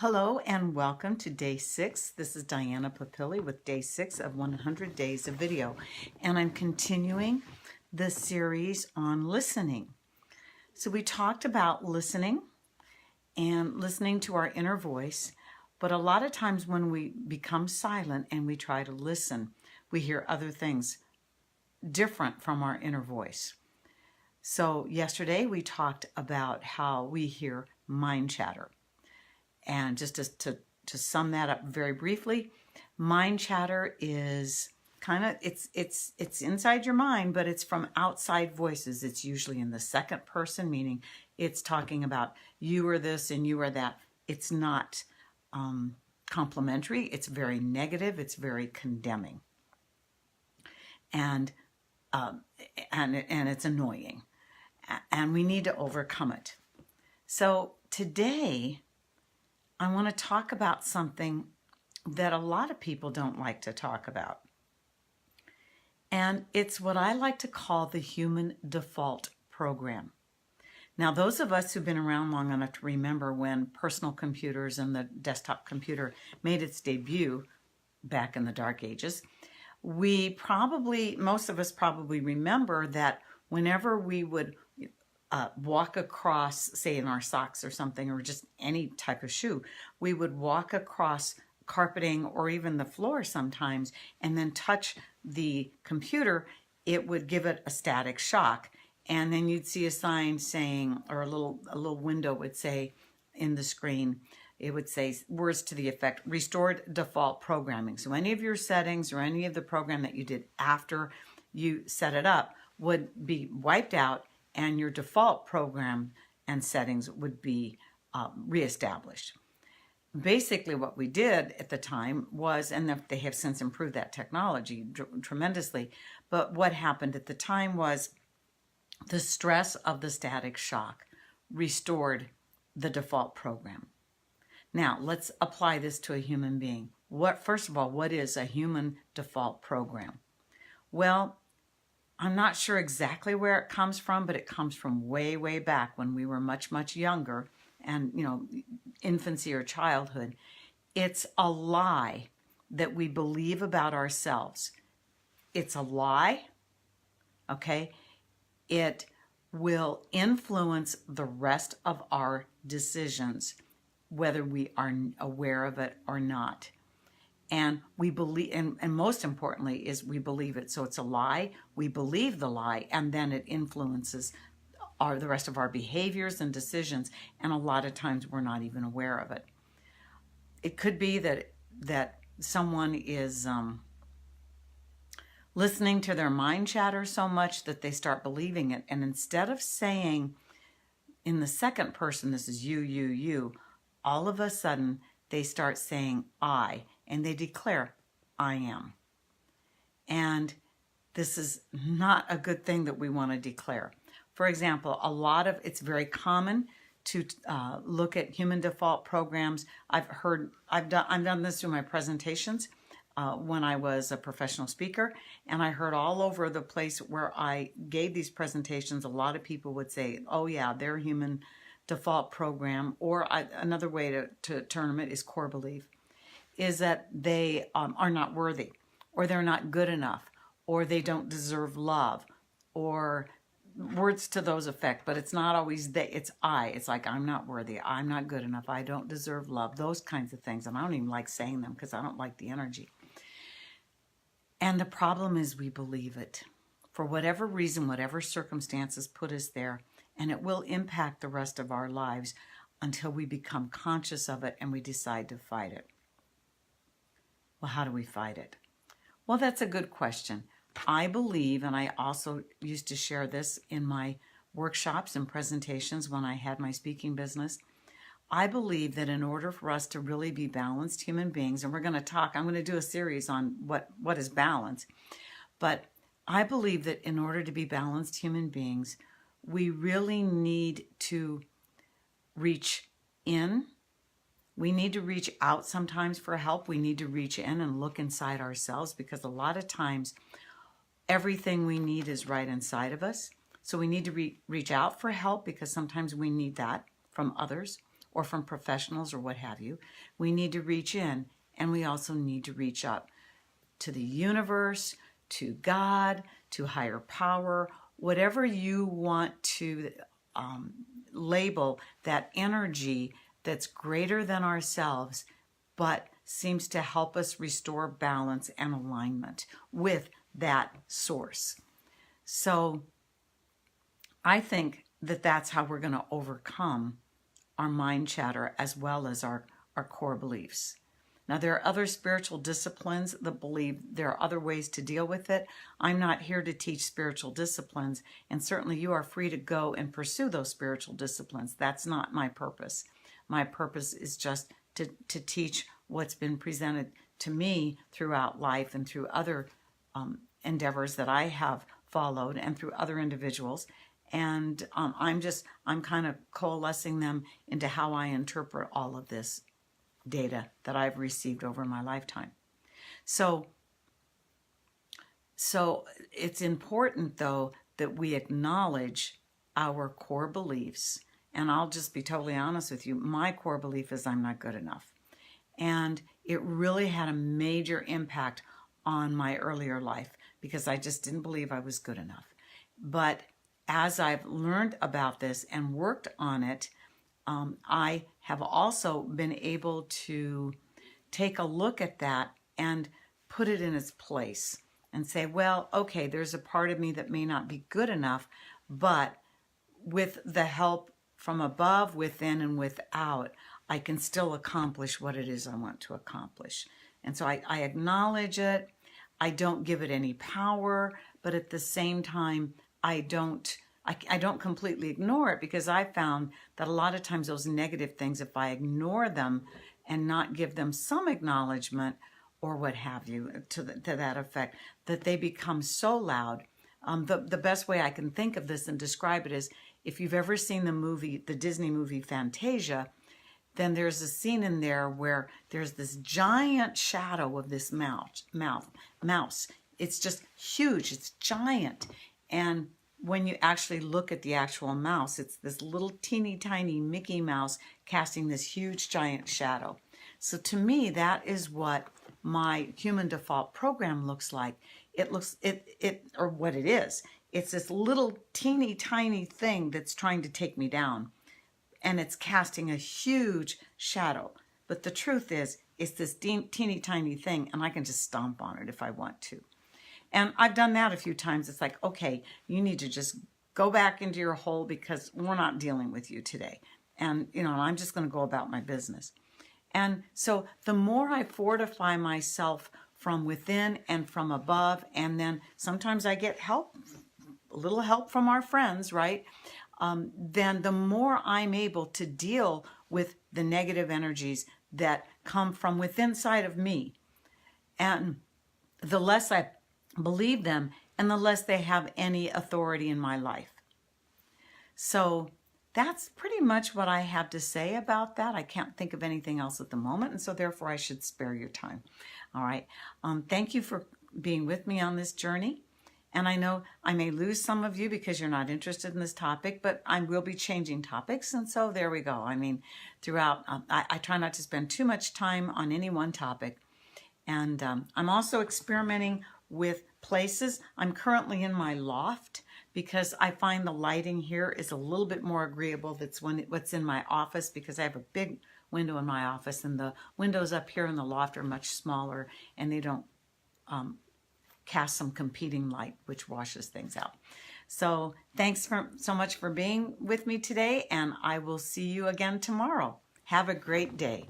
Hello and welcome to day 6. This is Diana Papilli with day 6 of 100 Days of Video. And I'm continuing the series on listening. So we talked about listening and listening to our inner voice. But a lot of times when we become silent and we try to listen, we hear other things different from our inner voice. So yesterday we talked about how we hear mind chatter. And just to sum that up very briefly, mind chatter is kind of, it's inside your mind, but it's from outside voices. It's usually in the second person, meaning it's talking about you are this and you are that. It's not complimentary. It's very negative. It's very condemning. And it's annoying. And we need to overcome it. So today, I want to talk about something that a lot of people don't like to talk about. And it's what I like to call the human default program. Now, those of us who've been around long enough to remember when personal computers and the desktop computer made its debut back in the dark ages, most of us probably remember that whenever we would walk across, say in our socks or something, or just any type of shoe, we would walk across carpeting or even the floor sometimes and then touch the computer, it would give it a static shock. And then you'd see a sign saying, or a little window would say in the screen, it would say words to the effect, restored default programming. So any of your settings or any of the program that you did after you set it up would be wiped out, and your default program and settings would be reestablished. Basically what we did at the time was, and they have since improved that technology tremendously, but what happened at the time was the stress of the static shock restored the default program. Now, let's apply this to a human being. First of all, what is a human default program? Well, I'm not sure exactly where it comes from, but it comes from way, way back when we were much, much younger and, infancy or childhood. It's a lie that we believe about ourselves. It's a lie, okay? It will influence the rest of our decisions, whether we are aware of it or not. And we believe, and most importantly is we believe it. So it's a lie, we believe the lie, and then it influences the rest of our behaviors and decisions. And a lot of times we're not even aware of it. It could be that someone is listening to their mind chatter so much that they start believing it. And instead of saying in the second person, this is you, all of a sudden they start saying I. And they declare, I am. And this is not a good thing that we want to declare. For example, it's very common to look at human default programs. I've done this through my presentations when I was a professional speaker, and I heard all over the place where I gave these presentations, a lot of people would say, oh yeah, their human default program, or another way to term it is core belief, is that they are not worthy, or they're not good enough, or they don't deserve love, or words to those effect. But it's not always it's I. It's like, I'm not worthy, I'm not good enough, I don't deserve love, those kinds of things. And I don't even like saying them because I don't like the energy. And the problem is we believe it. For whatever reason, whatever circumstances put us there, and it will impact the rest of our lives until we become conscious of it and we decide to fight it. Well, how do we fight it? Well, that's a good question. I believe, and I also used to share this in my workshops and presentations when I had my speaking business, I believe that in order for us to really be balanced human beings, and I'm going to do a series on what is balance, but I believe that in order to be balanced human beings, we really need to reach in. We need to reach out sometimes for help. We need to reach in and look inside ourselves, because a lot of times everything we need is right inside of us. So we need to reach out for help, because sometimes we need that from others. or from professionals or what have you. We need to reach in, and we also need to reach up to the universe, to God, to higher power, whatever you want to label that energy that's greater than ourselves, but seems to help us restore balance and alignment with that source. So I think that that's how we're going to overcome our mind chatter as well as our core beliefs. Now, there are other spiritual disciplines that believe there are other ways to deal with it. I'm not here to teach spiritual disciplines, and certainly you are free to go and pursue those spiritual disciplines. That's not my purpose. My purpose is just to teach what's been presented to me throughout life and through other endeavors that I have followed and through other individuals. And I'm kind of coalescing them into how I interpret all of this data that I've received over my lifetime. So it's important, though, that we acknowledge our core beliefs. And I'll just be totally honest with you. My core belief is I'm not good enough. And it really had a major impact on my earlier life because I just didn't believe I was good enough. But as I've learned about this and worked on it, I have also been able to take a look at that and put it in its place and say, well, okay, there's a part of me that may not be good enough, but with the help from above, within, and without, I can still accomplish what it is I want to accomplish. And so I acknowledge it. I don't give it any power, but at the same time, I don't completely ignore it, because I found that a lot of times those negative things, if I ignore them and not give them some acknowledgement or what have you to that effect, that they become so loud. The best way I can think of this and describe it is, if you've ever seen the Disney movie Fantasia, then there's a scene in there where there's this giant shadow of this mouse. It's just huge. It's giant. And when you actually look at the actual mouse, it's this little teeny tiny Mickey Mouse casting this huge giant shadow. So to me, that is what my human default program looks like. Or what it is. It's this little teeny tiny thing that's trying to take me down, and it's casting a huge shadow. But the truth is, it's this teeny tiny thing, and I can just stomp on it if I want to. And I've done that a few times. It's like, okay, you need to just go back into your hole because we're not dealing with you today. And, I'm just going to go about my business. And so the more I fortify myself from within and from above, and then sometimes I get help, a little help from our friends, right? Then the more I'm able to deal with the negative energies that come from within side of me. And the less I believe them, and the less they have any authority in my life. So that's pretty much what I have to say about that. I can't think of anything else at the moment, and so therefore I should spare your time. All right. Thank you for being with me on this journey. And I know I may lose some of you because you're not interested in this topic, but I will be changing topics. And so there we go. I mean, throughout, I try not to spend too much time on any one topic. And I'm also experimenting with places. I'm currently in my loft because I find the lighting here is a little bit more agreeable. That's what's in my office, because I have a big window in my office, and the windows up here in the loft are much smaller, and they don't cast some competing light, which washes things out. So thanks so much for being with me today, and I will see you again tomorrow. Have a great day.